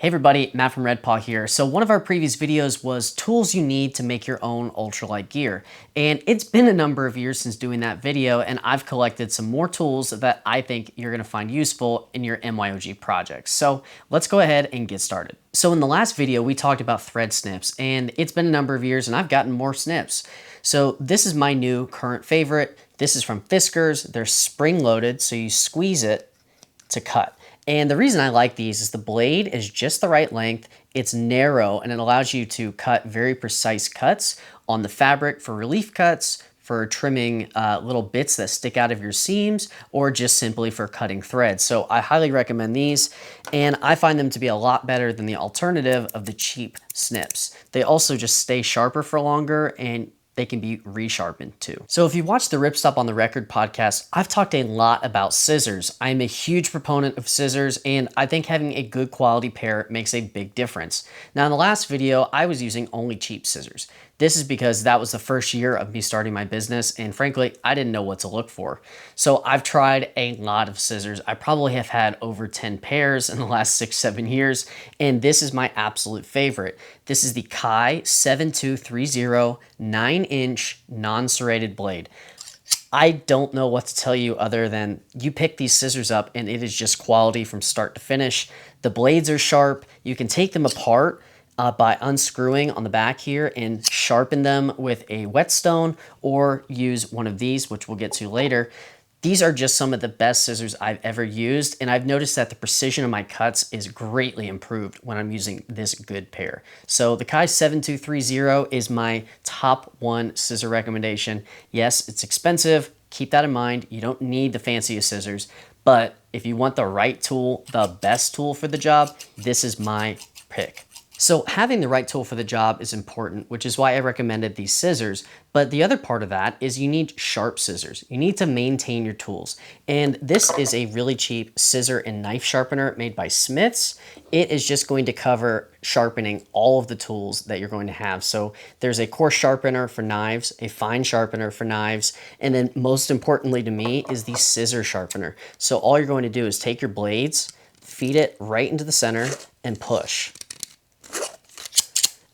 Hey everybody, Matt from Red Paw here. So one of our previous videos was tools you need to make your own ultralight gear. And it's been a number of years since doing that video, and I've collected some more tools that I think you're gonna find useful in your MYOG projects. So let's go ahead and get started. So in the last video, we talked about thread snips, and it's been a number of years and I've gotten more snips. So this is my new current favorite. This is from Fiskars. They're spring loaded, so you squeeze it to cut. And the reason I like these is the blade is just the right length, it's narrow, and it allows you to cut very precise cuts on the fabric for relief cuts, for trimming little bits that stick out of your seams, or just simply for cutting threads. So I highly recommend these, and I find them to be a lot better than the alternative of the cheap snips. They also just stay sharper for longer, and they can be resharpened too. So if you watch the Ripstop on the Record podcast, I've talked a lot about scissors. I'm a huge proponent of scissors, and I think having a good quality pair makes a big difference. Now in the last video, I was using only cheap scissors. This is because that was the first year of me starting my business, and frankly, I didn't know what to look for. So I've tried a lot of scissors. I probably have had over 10 pairs in the last 6-7 years, and this is my absolute favorite. This is the Kai 7230 9-inch non-serrated blade. I don't know what to tell you other than you pick these scissors up and it is just quality from start to finish. The blades are sharp. You can take them apart by unscrewing on the back here and sharpen them with a whetstone, or use one of these, which we'll get to later. These are just some of the best scissors I've ever used, and I've noticed that the precision of my cuts is greatly improved when I'm using this good pair. So the Kai 7230 is my top one scissor recommendation. Yes, it's expensive. Keep that in mind. You don't need the fanciest scissors, but if you want the right tool, the best tool for the job, this is my pick. So having the right tool for the job is important, which is why I recommended these scissors. But the other part of that is you need sharp scissors. You need to maintain your tools. And this is a really cheap scissor and knife sharpener made by Smith's. It is just going to cover sharpening all of the tools that you're going to have. So there's a coarse sharpener for knives, a fine sharpener for knives, and then most importantly to me is the scissor sharpener. So all you're going to do is take your blades, feed it right into the center, and push.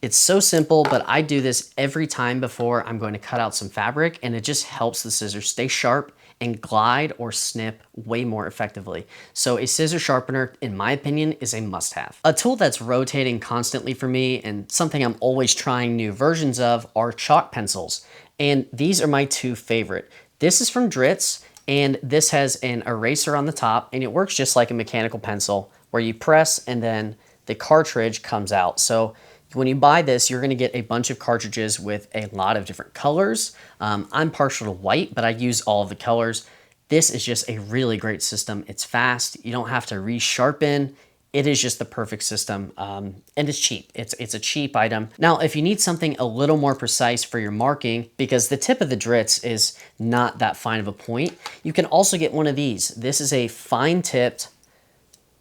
It's so simple, but I do this every time before I'm going to cut out some fabric, and it just helps the scissors stay sharp and glide or snip way more effectively. So a scissor sharpener, in my opinion, is a must-have. A tool that's rotating constantly for me and something I'm always trying new versions of are chalk pencils. And these are my two favorite. This is from Dritz, and this has an eraser on the top, and it works just like a mechanical pencil where you press and then the cartridge comes out. So when you buy this, you're gonna get a bunch of cartridges with a lot of different colors. I'm partial to white, but I use all of the colors. This is just a really great system. It's fast, you don't have to resharpen. It is just the perfect system, and it's cheap. It's a cheap item. Now, if you need something a little more precise for your marking, because the tip of the Dritz is not that fine of a point, you can also get one of these. This is a fine-tipped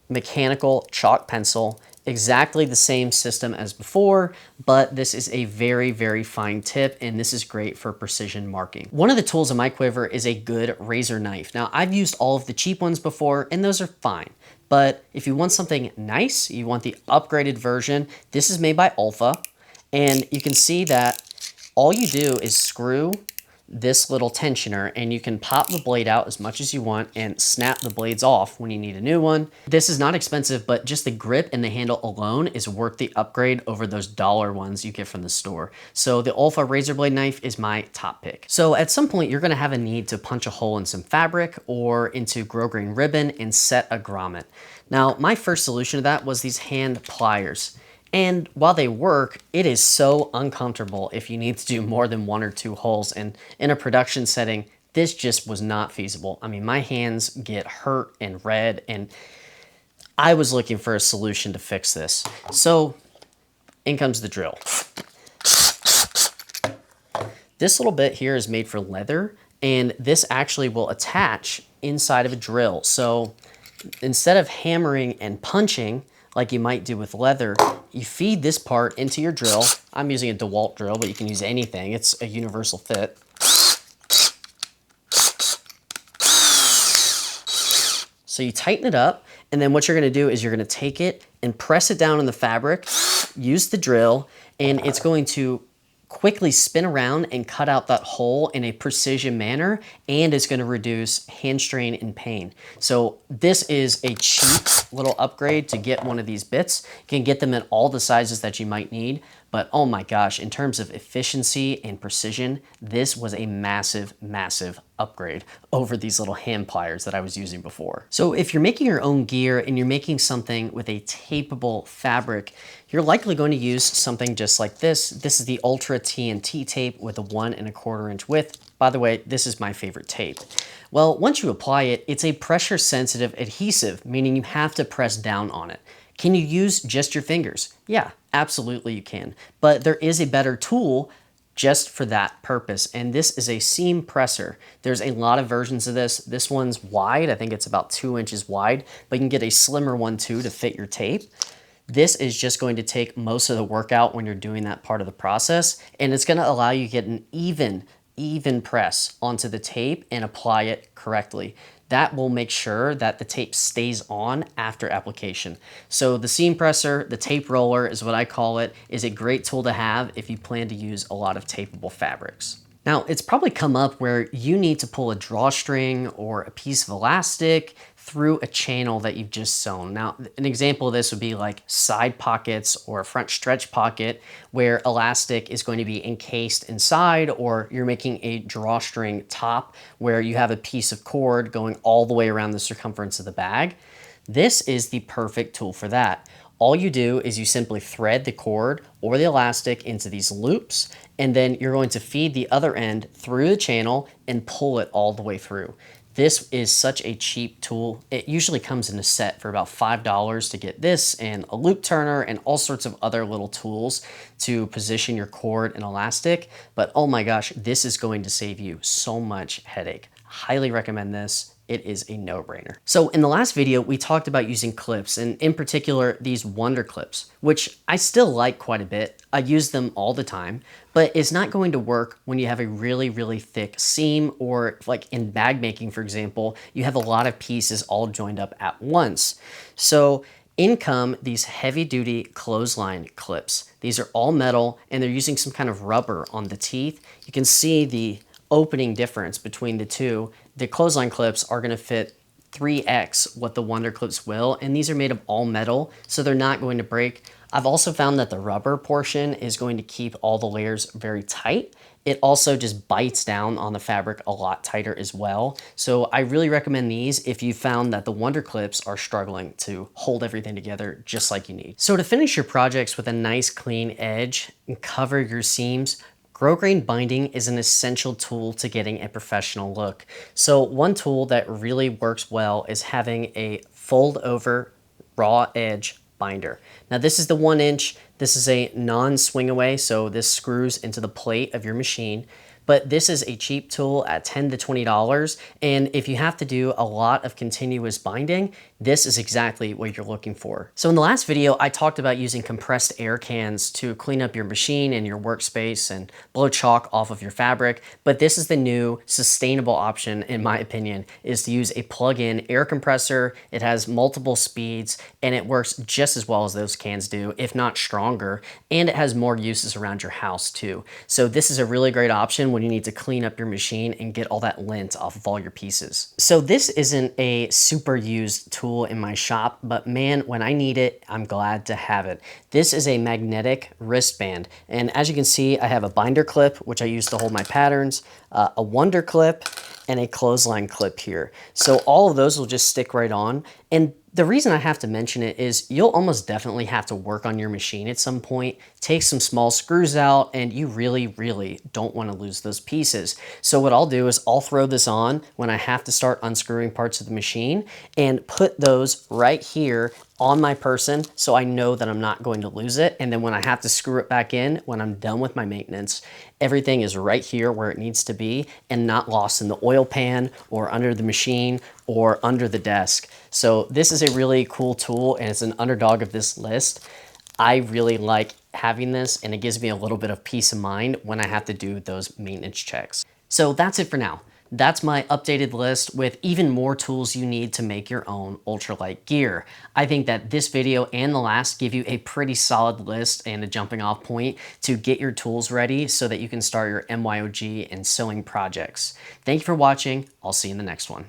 mechanical chalk pencil. Exactly the same system as before, but this is a very, very fine tip, and this is great for precision marking. One of the tools in my quiver is a good razor knife. Now, I've used all of the cheap ones before, and those are fine. But if you want something nice, you want the upgraded version, this is made by Alpha, and you can see that all you do is screw this little tensioner, and you can pop the blade out as much as you want and snap the blades off when you need a new one. This is not expensive, but just the grip and the handle alone is worth the upgrade over those dollar ones you get from the store. So the Alpha razor blade knife is my top pick. So at some point you're gonna have a need to punch a hole in some fabric or into grosgrain ribbon and set a grommet. Now my first solution to that was these hand pliers. And while they work, it is so uncomfortable if you need to do more than 1 or 2 holes. And in a production setting, this just was not feasible. I mean, my hands get hurt and red, and I was looking for a solution to fix this. So in comes the drill. This little bit here is made for leather, and this actually will attach inside of a drill. So instead of hammering and punching, like you might do with leather, you feed this part into your drill. I'm using a DeWalt drill, but you can use anything. It's a universal fit. So you tighten it up, And then what you're gonna do is you're gonna take it and press it down in the fabric, use the drill, and it's going to quickly spin around and cut out that hole in a precision manner, and it's going to reduce hand strain and pain. So this is a cheap little upgrade to get one of these bits. You can get them in all the sizes that you might need, but oh my gosh, in terms of efficiency and precision, this was a massive, massive upgrade over these little hand pliers that I was using before. So if you're making your own gear and you're making something with a tapeable fabric, you're likely going to use something just like this. This is the Ultra TNT tape with a 1 1/4 inch width. By the way, this is my favorite tape. Well, once you apply it, it's a pressure sensitive adhesive, meaning you have to press down on it. Can you use just your fingers? Yeah, absolutely you can. But there is a better tool just for that purpose, and this is a seam presser. There's a lot of versions of this. This one's wide, I think it's about 2 inches wide, but you can get a slimmer one too to fit your tape. This is just going to take most of the work out when you're doing that part of the process, and it's gonna allow you to get an even press onto the tape and apply it correctly. That will make sure that the tape stays on after application. So the seam presser, the tape roller is what I call it, is a great tool to have if you plan to use a lot of tapeable fabrics. Now, it's probably come up where you need to pull a drawstring or a piece of elastic through a channel that you've just sewn. Now, an example of this would be like side pockets or a front stretch pocket where elastic is going to be encased inside, or you're making a drawstring top where you have a piece of cord going all the way around the circumference of the bag. This is the perfect tool for that. All you do is you simply thread the cord or the elastic into these loops, and then you're going to feed the other end through the channel and pull it all the way through. This is such a cheap tool. It usually comes in a set for about $5 to get this and a loop turner and all sorts of other little tools to position your cord and elastic. But oh my gosh, this is going to save you so much headache. Highly recommend this. It is a no-brainer. So in the last video, we talked about using clips, and in particular, these Wonder clips, which I still like quite a bit. I use them all the time, but it's not going to work when you have a really, really thick seam, or like in bag making, for example, you have a lot of pieces all joined up at once. So in come these heavy-duty clothesline clips. These are all metal, and they're using some kind of rubber on the teeth. You can see the opening difference between the two. The clothesline clips are going to fit 3x what the Wonder clips will, and these are made of all metal, so they're not going to break. I've also found that the rubber portion is going to keep all the layers very tight. It also just bites down on the fabric a lot tighter as well. So I really recommend these if you found that the Wonder clips are struggling to hold everything together just like you need. So to finish your projects with a nice clean edge and cover your seams, grosgrain binding is an essential tool to getting a professional look. So one tool that really works well is having a fold over raw edge binder. Now this is the 1 inch. This is a non-swing away, so this screws into the plate of your machine. But this is a cheap tool at $10 to $20. And if you have to do a lot of continuous binding, this is exactly what you're looking for. So in the last video, I talked about using compressed air cans to clean up your machine and your workspace and blow chalk off of your fabric. But this is the new sustainable option, in my opinion, is to use a plug-in air compressor. It has multiple speeds and it works just as well as those cans do, if not stronger. And it has more uses around your house too. So this is a really great option when you need to clean up your machine and get all that lint off of all your pieces. So this isn't a super used tool in my shop, but man, when I need it, I'm glad to have it. This is a magnetic wristband. And as you can see, I have a binder clip, which I use to hold my patterns, a Wonder clip, and a clothesline clip here. So all of those will just stick right on. And the reason I have to mention it is you'll almost definitely have to work on your machine at some point, take some small screws out, and you really, really don't want to lose those pieces. So what I'll do is I'll throw this on when I have to start unscrewing parts of the machine and put those right here on my person so I know that I'm not going to lose it. And then when I have to screw it back in, when I'm done with my maintenance, everything is right here where it needs to be and not lost in the oil pan or under the machine or under the desk. So this is a really cool tool and it's an underdog of this list. I really like having this and it gives me a little bit of peace of mind when I have to do those maintenance checks. So that's it for now. That's my updated list with even more tools you need to make your own ultralight gear. I think that this video and the last give you a pretty solid list and a jumping off point to get your tools ready so that you can start your MYOG and sewing projects. Thank you for watching. I'll see you in the next one.